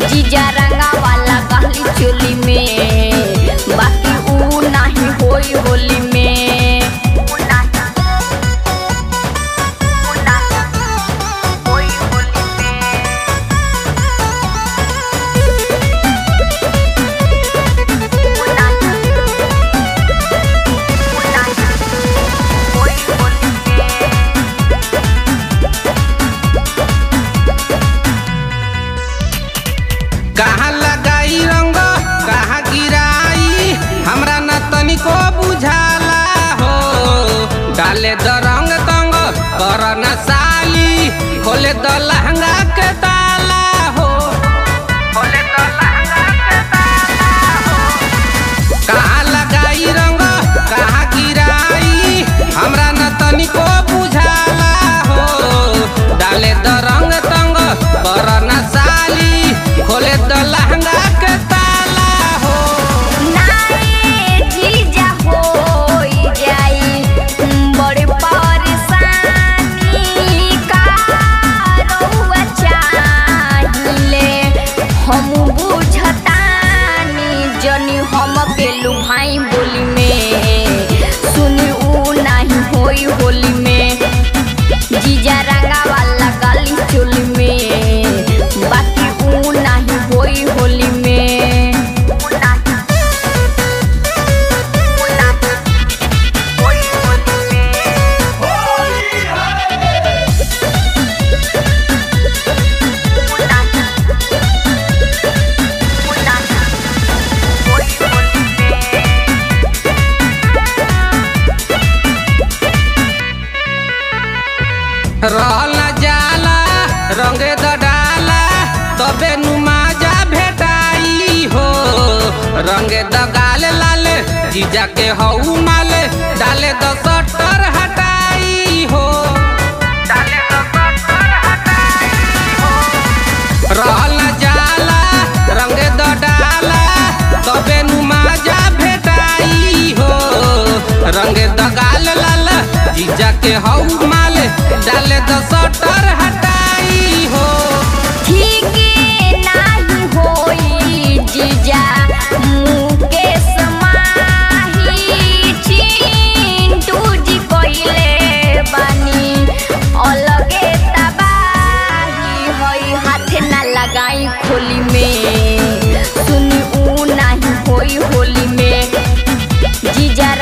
जीजा रंगा वाला कहली चोली में, बाकी ऊ नहीं होई होली में। कहाँ लगाई रंग कहाँ गिराई हमरा न तनिको बुझाला हो। डाले द रंग तंग कर न साली, खोले द लहंगा के ताला हो, खोले द लहंगा के ताला हो। कहाँ लगाई रंग कहाँ गिराई हमरा न तनिको बुझाला हो। डाले द रंग तंग कर न साली, खोले द लहंगा के ताला हो। नाए जीजा होई जाई बड़े परेशानी, का रउआ चाहिले हम बुझतानी। जनी हम के लुभाई बोली में, सुनी ऊ नहीं होई होली में। जीजा रंगा वाला गली चोली में, बाकी ऊ नहीं होई होली में। रहल न जाला रंगे द डाला, तबे नुमाजा भेटाई हो। रंगे द गाल लाल जीजा के हऊ माल, डाले द सटर हटाई हो, डाले द सटर हटाई हो। रहल न जाला रंगे द डाला, तबे नुमाजा भेटाई हो। रंगे द गाल लाल जीजा के हऊ माल, डाले द सटर हटाई हो। ठीक नहीं होई जीजा मुकेश माही, चिंटू जी कइले बानी अलगे तबाही। होई हाथ ना लगाई खोली में, सुनी ऊ नहीं होई होली में। जीजा